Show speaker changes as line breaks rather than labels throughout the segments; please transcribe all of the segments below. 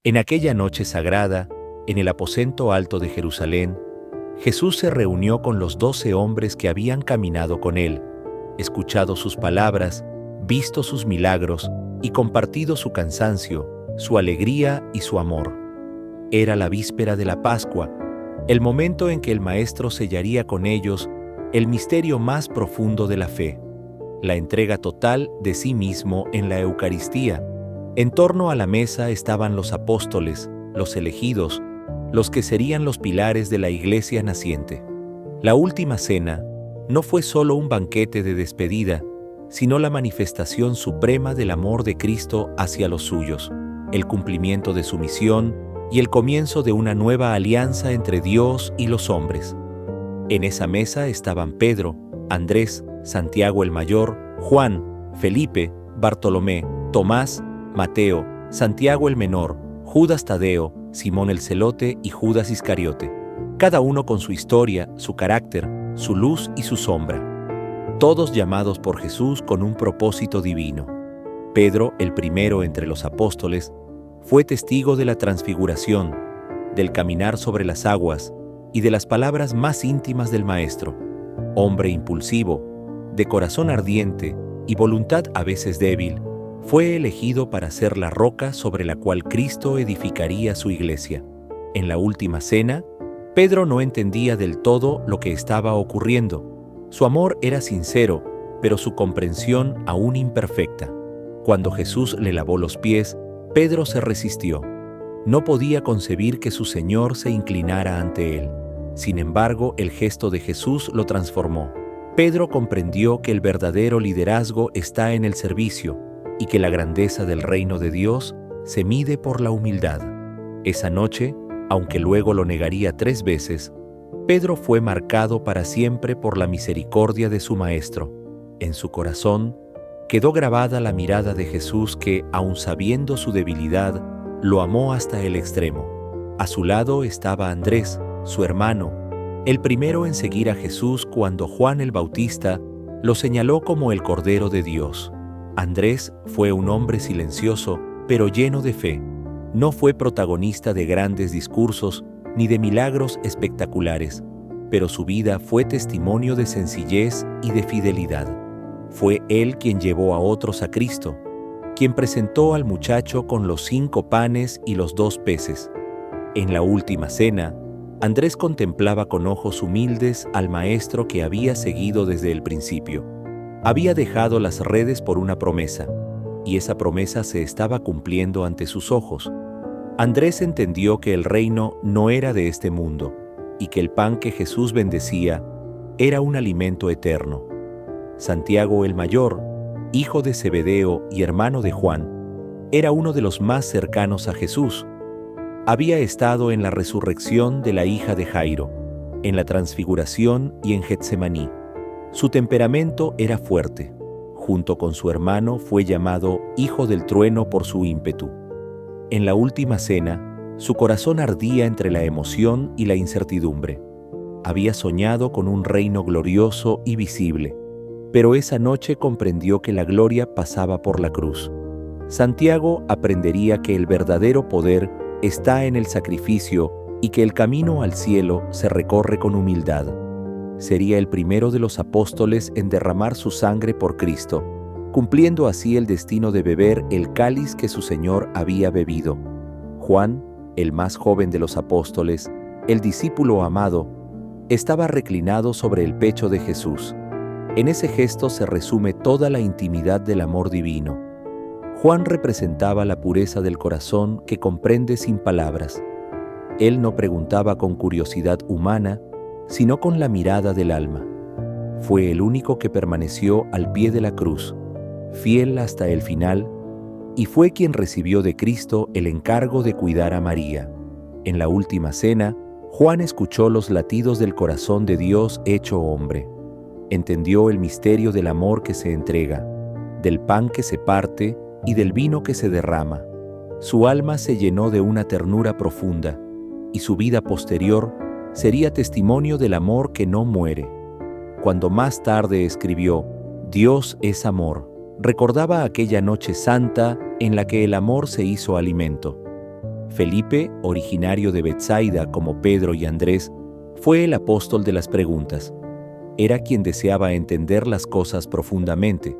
En aquella noche sagrada, en el aposento alto de Jerusalén, Jesús se reunió con los 12 hombres que habían caminado con él, escuchado sus palabras, visto sus milagros y compartido su cansancio, su alegría y su amor. Era la víspera de la Pascua, el momento en que el Maestro sellaría con ellos el misterio más profundo de la fe, la entrega total de sí mismo en la Eucaristía. En torno a la mesa estaban los apóstoles, los elegidos, los que serían los pilares de la Iglesia naciente. La última cena no fue solo un banquete de despedida, sino la manifestación suprema del amor de Cristo hacia los suyos, el cumplimiento de su misión y el comienzo de una nueva alianza entre Dios y los hombres. En esa mesa estaban Pedro, Andrés, Santiago el Mayor, Juan, Felipe, Bartolomé, Tomás, Mateo, Santiago el Menor, Judas Tadeo, Simón el Celote y Judas Iscariote, cada uno con su historia, su carácter, su luz y su sombra, todos llamados por Jesús con un propósito divino. Pedro, el primero entre los apóstoles, fue testigo de la transfiguración, del caminar sobre las aguas y de las palabras más íntimas del Maestro. Hombre impulsivo, de corazón ardiente y voluntad a veces débil, fue elegido para ser la roca sobre la cual Cristo edificaría su iglesia. En la última cena, Pedro no entendía del todo lo que estaba ocurriendo. Su amor era sincero, pero su comprensión aún imperfecta. Cuando Jesús le lavó los pies, Pedro se resistió. No podía concebir que su Señor se inclinara ante él. Sin embargo, el gesto de Jesús lo transformó. Pedro comprendió que el verdadero liderazgo está en el servicio y que la grandeza del reino de Dios se mide por la humildad. Esa noche, aunque luego lo negaría 3 veces, Pedro fue marcado para siempre por la misericordia de su Maestro. En su corazón quedó grabada la mirada de Jesús que, aun sabiendo su debilidad, lo amó hasta el extremo. A su lado estaba Andrés, su hermano, el primero en seguir a Jesús cuando Juan el Bautista lo señaló como el Cordero de Dios. Andrés fue un hombre silencioso, pero lleno de fe. No fue protagonista de grandes discursos ni de milagros espectaculares, pero su vida fue testimonio de sencillez y de fidelidad. Fue él quien llevó a otros a Cristo, quien presentó al muchacho con los 5 panes y los 2 peces. En la última cena, Andrés contemplaba con ojos humildes al Maestro que había seguido desde el principio. Había dejado las redes por una promesa, y esa promesa se estaba cumpliendo ante sus ojos. Andrés entendió que el reino no era de este mundo, y que el pan que Jesús bendecía era un alimento eterno. Santiago el Mayor, hijo de Zebedeo y hermano de Juan, era uno de los más cercanos a Jesús. Había estado en la resurrección de la hija de Jairo, en la transfiguración y en Getsemaní. Su temperamento era fuerte. Junto con su hermano fue llamado Hijo del Trueno por su ímpetu. En la última cena, su corazón ardía entre la emoción y la incertidumbre. Había soñado con un reino glorioso y visible, pero esa noche comprendió que la gloria pasaba por la cruz. Santiago aprendería que el verdadero poder está en el sacrificio y que el camino al cielo se recorre con humildad. Sería el primero de los apóstoles en derramar su sangre por Cristo, cumpliendo así el destino de beber el cáliz que su Señor había bebido. Juan, el más joven de los apóstoles, el discípulo amado, estaba reclinado sobre el pecho de Jesús. En ese gesto se resume toda la intimidad del amor divino. Juan representaba la pureza del corazón que comprende sin palabras. Él no preguntaba con curiosidad humana, sino con la mirada del alma. Fue el único que permaneció al pie de la cruz, fiel hasta el final, y fue quien recibió de Cristo el encargo de cuidar a María. En la última cena, Juan escuchó los latidos del corazón de Dios hecho hombre. Entendió el misterio del amor que se entrega, del pan que se parte y del vino que se derrama. Su alma se llenó de una ternura profunda, y su vida posterior sería testimonio del amor que no muere. Cuando más tarde escribió, Dios es amor, recordaba aquella noche santa en la que el amor se hizo alimento. Felipe, originario de Betsaida como Pedro y Andrés, fue el apóstol de las preguntas. Era quien deseaba entender las cosas profundamente.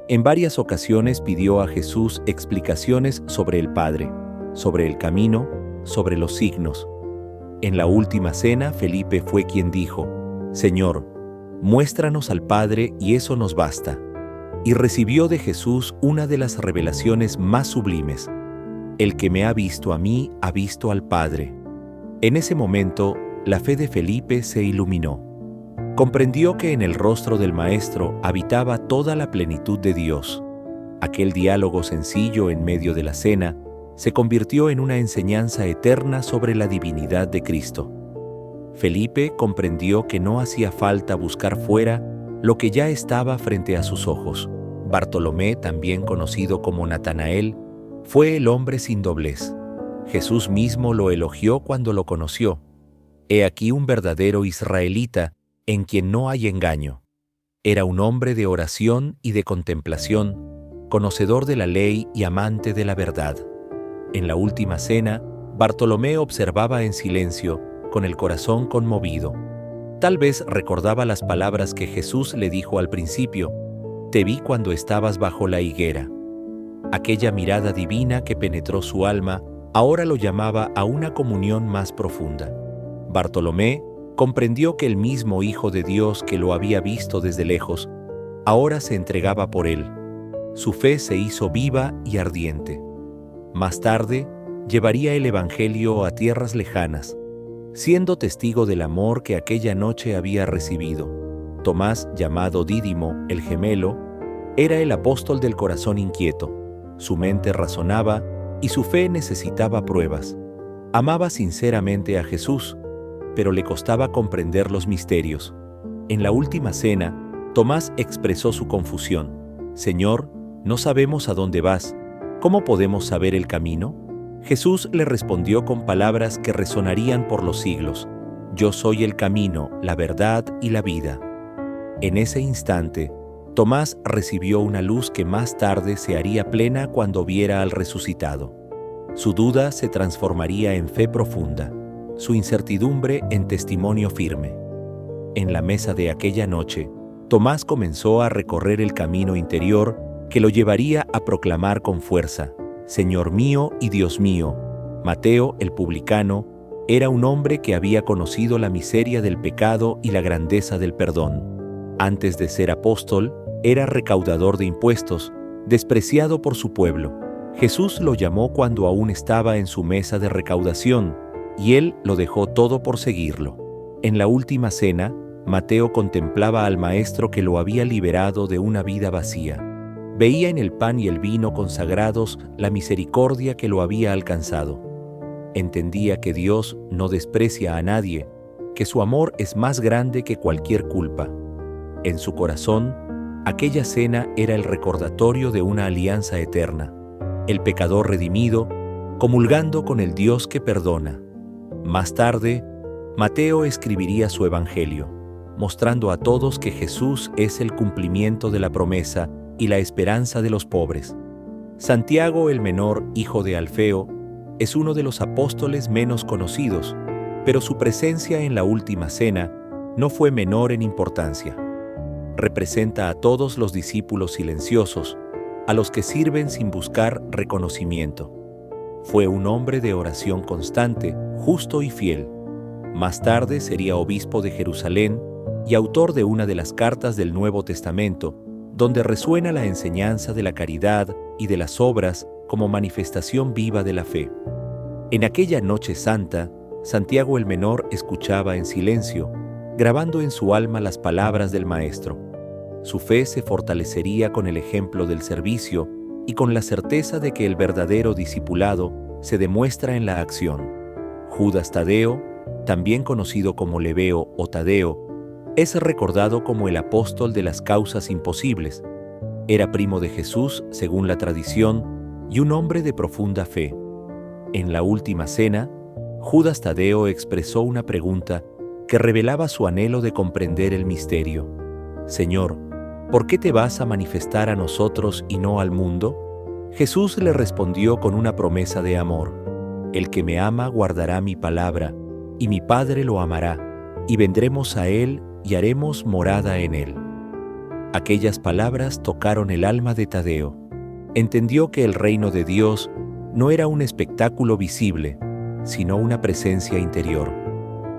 En varias ocasiones pidió a Jesús explicaciones sobre el Padre, sobre el camino, sobre los signos. En la última cena, Felipe fue quien dijo: «Señor, muéstranos al Padre y eso nos basta». Y recibió de Jesús una de las revelaciones más sublimes: «El que me ha visto a mí, ha visto al Padre». En ese momento, la fe de Felipe se iluminó. Comprendió que en el rostro del Maestro habitaba toda la plenitud de Dios. Aquel diálogo sencillo en medio de la cena se convirtió en una enseñanza eterna sobre la divinidad de Cristo. Felipe comprendió que no hacía falta buscar fuera lo que ya estaba frente a sus ojos. Bartolomé, también conocido como Natanael, fue el hombre sin doblez. Jesús mismo lo elogió cuando lo conoció. «He aquí un verdadero israelita, en quien no hay engaño». Era un hombre de oración y de contemplación, conocedor de la ley y amante de la verdad. En la última cena, Bartolomé observaba en silencio, con el corazón conmovido. Tal vez recordaba las palabras que Jesús le dijo al principio: «Te vi cuando estabas bajo la higuera». Aquella mirada divina que penetró su alma ahora lo llamaba a una comunión más profunda. Bartolomé comprendió que el mismo Hijo de Dios que lo había visto desde lejos, ahora se entregaba por él. Su fe se hizo viva y ardiente. Más tarde, llevaría el Evangelio a tierras lejanas, siendo testigo del amor que aquella noche había recibido. Tomás, llamado Dídimo, el gemelo, era el apóstol del corazón inquieto. Su mente razonaba y su fe necesitaba pruebas. Amaba sinceramente a Jesús, pero le costaba comprender los misterios. En la última cena, Tomás expresó su confusión: «Señor, no sabemos a dónde vas. ¿Cómo podemos saber el camino?». Jesús le respondió con palabras que resonarían por los siglos: «Yo soy el camino, la verdad y la vida». En ese instante, Tomás recibió una luz que más tarde se haría plena cuando viera al resucitado. Su duda se transformaría en fe profunda, su incertidumbre en testimonio firme. En la mesa de aquella noche, Tomás comenzó a recorrer el camino interior que lo llevaría a proclamar con fuerza: «Señor mío y Dios mío». Mateo, el publicano, era un hombre que había conocido la miseria del pecado y la grandeza del perdón. Antes de ser apóstol, era recaudador de impuestos, despreciado por su pueblo. Jesús lo llamó cuando aún estaba en su mesa de recaudación, y él lo dejó todo por seguirlo. En la última cena, Mateo contemplaba al Maestro que lo había liberado de una vida vacía. Veía en el pan y el vino consagrados la misericordia que lo había alcanzado. Entendía que Dios no desprecia a nadie, que su amor es más grande que cualquier culpa. En su corazón, aquella cena era el recordatorio de una alianza eterna, el pecador redimido, comulgando con el Dios que perdona. Más tarde, Mateo escribiría su Evangelio, mostrando a todos que Jesús es el cumplimiento de la promesa y la esperanza de los pobres. Santiago el menor, hijo de Alfeo, es uno de los apóstoles menos conocidos, pero su presencia en la última cena no fue menor en importancia. Representa a todos los discípulos silenciosos, a los que sirven sin buscar reconocimiento. Fue un hombre de oración constante, justo y fiel. Más tarde sería obispo de Jerusalén y autor de una de las cartas del Nuevo Testamento, donde resuena la enseñanza de la caridad y de las obras como manifestación viva de la fe. En aquella noche santa, Santiago el menor escuchaba en silencio, grabando en su alma las palabras del Maestro. Su fe se fortalecería con el ejemplo del servicio y con la certeza de que el verdadero discipulado se demuestra en la acción. Judas Tadeo, también conocido como Lebeo o Tadeo, es recordado como el apóstol de las causas imposibles. Era primo de Jesús, según la tradición, y un hombre de profunda fe. En la última cena, Judas Tadeo expresó una pregunta que revelaba su anhelo de comprender el misterio: «Señor, ¿por qué te vas a manifestar a nosotros y no al mundo?». Jesús le respondió con una promesa de amor: El que me ama guardará mi palabra, y mi Padre lo amará, y vendremos a él y haremos morada en él. Aquellas palabras tocaron el alma de Tadeo. Entendió que el reino de Dios no era un espectáculo visible, sino una presencia interior.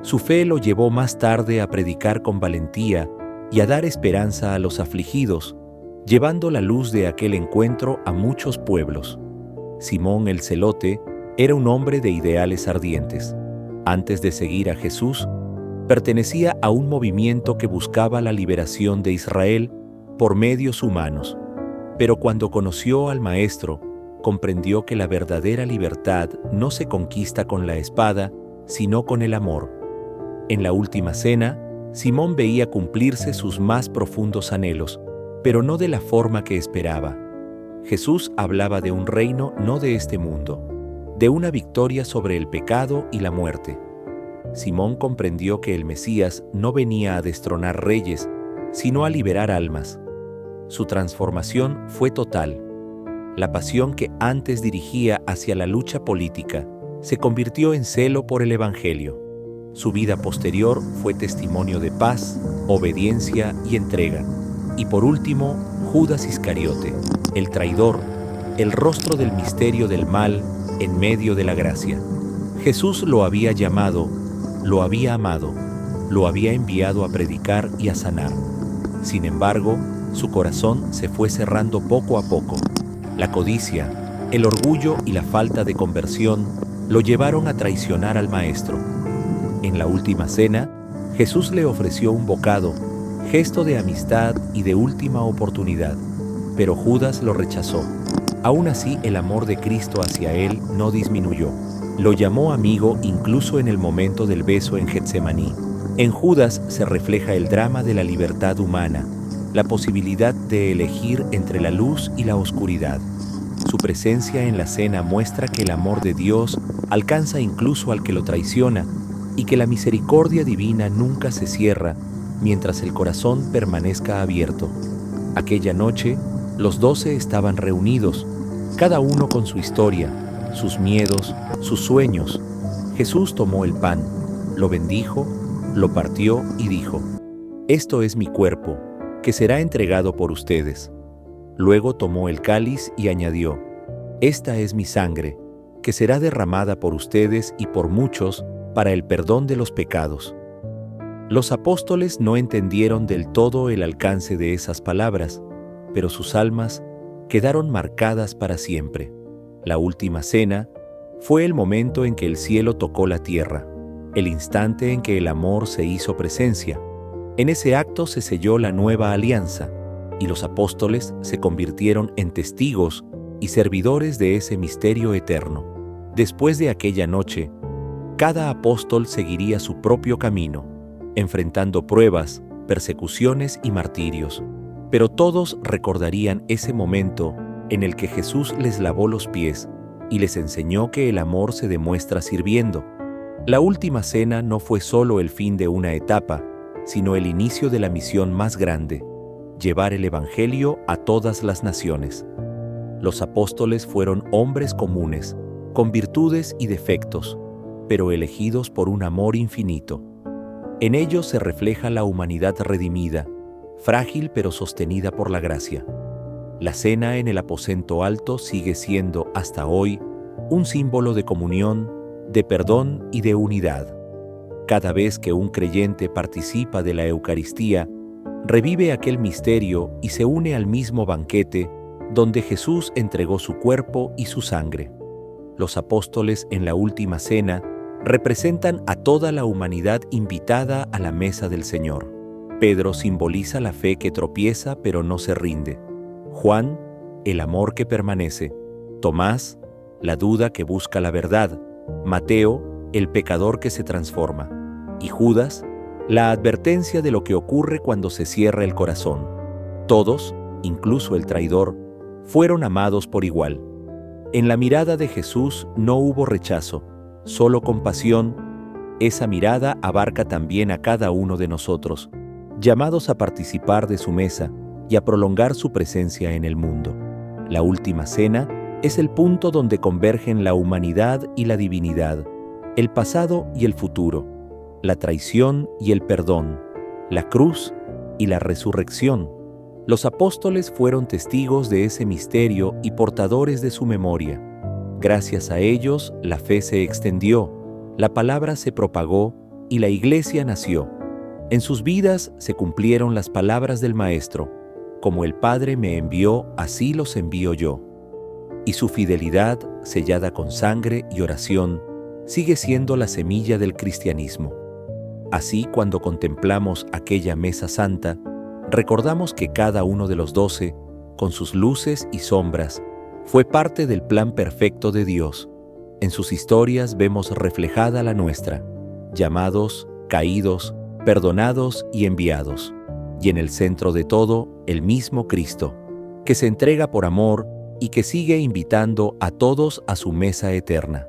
Su fe lo llevó más tarde a predicar con valentía y a dar esperanza a los afligidos, llevando la luz de aquel encuentro a muchos pueblos. Simón el Celote era un hombre de ideales ardientes. Antes de seguir a Jesús, pertenecía a un movimiento que buscaba la liberación de Israel por medios humanos. Pero cuando conoció al Maestro, comprendió que la verdadera libertad no se conquista con la espada, sino con el amor. En la última cena, Simón veía cumplirse sus más profundos anhelos, pero no de la forma que esperaba. Jesús hablaba de un reino no de este mundo, de una victoria sobre el pecado y la muerte. Simón comprendió que el Mesías no venía a destronar reyes, sino a liberar almas. Su transformación fue total. La pasión que antes dirigía hacia la lucha política se convirtió en celo por el Evangelio. Su vida posterior fue testimonio de paz, obediencia y entrega. Y por último, Judas Iscariote, el traidor, el rostro del misterio del mal en medio de la gracia. Jesús lo había llamado, lo había amado, lo había enviado a predicar y a sanar. Sin embargo, su corazón se fue cerrando poco a poco. La codicia, el orgullo y la falta de conversión lo llevaron a traicionar al Maestro. En la última cena, Jesús le ofreció un bocado, gesto de amistad y de última oportunidad, pero Judas lo rechazó. Aún así, el amor de Cristo hacia él no disminuyó. Lo llamó amigo incluso en el momento del beso en Getsemaní. En Judas se refleja el drama de la libertad humana, la posibilidad de elegir entre la luz y la oscuridad. Su presencia en la cena muestra que el amor de Dios alcanza incluso al que lo traiciona y que la misericordia divina nunca se cierra mientras el corazón permanezca abierto. Aquella noche, los 12 estaban reunidos, cada uno con su historia, sus miedos, sus sueños. Jesús tomó el pan, lo bendijo, lo partió y dijo: «Esto es mi cuerpo, que será entregado por ustedes». Luego tomó el cáliz y añadió: «Esta es mi sangre, que será derramada por ustedes y por muchos para el perdón de los pecados». Los apóstoles no entendieron del todo el alcance de esas palabras, pero sus almas quedaron marcadas para siempre. La última cena fue el momento en que el cielo tocó la tierra, el instante en que el amor se hizo presencia. En ese acto se selló la nueva alianza, y los apóstoles se convirtieron en testigos y servidores de ese misterio eterno. Después de aquella noche, cada apóstol seguiría su propio camino, enfrentando pruebas, persecuciones y martirios, pero todos recordarían ese momento en el que Jesús les lavó los pies y les enseñó que el amor se demuestra sirviendo. La última cena no fue solo el fin de una etapa, sino el inicio de la misión más grande: llevar el Evangelio a todas las naciones. Los apóstoles fueron hombres comunes, con virtudes y defectos, pero elegidos por un amor infinito. En ellos se refleja la humanidad redimida, frágil pero sostenida por la gracia. La cena en el aposento alto sigue siendo, hasta hoy, un símbolo de comunión, de perdón y de unidad. Cada vez que un creyente participa de la Eucaristía, revive aquel misterio y se une al mismo banquete donde Jesús entregó su cuerpo y su sangre. Los apóstoles en la última cena representan a toda la humanidad invitada a la mesa del Señor. Pedro simboliza la fe que tropieza pero no se rinde. Juan, el amor que permanece. Tomás, la duda que busca la verdad. Mateo, el pecador que se transforma. Y Judas, la advertencia de lo que ocurre cuando se cierra el corazón. Todos, incluso el traidor, fueron amados por igual. En la mirada de Jesús no hubo rechazo, solo compasión. Esa mirada abarca también a cada uno de nosotros, llamados a participar de su mesa y a prolongar su presencia en el mundo. La última cena Es el punto donde convergen la humanidad y la divinidad, el pasado y el futuro, la traición y el perdón, la cruz y la resurrección. Los apóstoles fueron testigos de ese misterio y portadores de su memoria. Gracias a ellos, la fe se extendió, la palabra se propagó y la Iglesia nació. En sus vidas se cumplieron las palabras del Maestro: como el Padre me envió, así los envío yo. Y su fidelidad, sellada con sangre y oración, sigue siendo la semilla del cristianismo. Así, cuando contemplamos aquella mesa santa, recordamos que cada uno de los 12, con sus luces y sombras, fue parte del plan perfecto de Dios. En sus historias vemos reflejada la nuestra: llamados, caídos, perdonados y enviados. Y en el centro de todo, el mismo Cristo, que se entrega por amor y que sigue invitando a todos a su mesa eterna.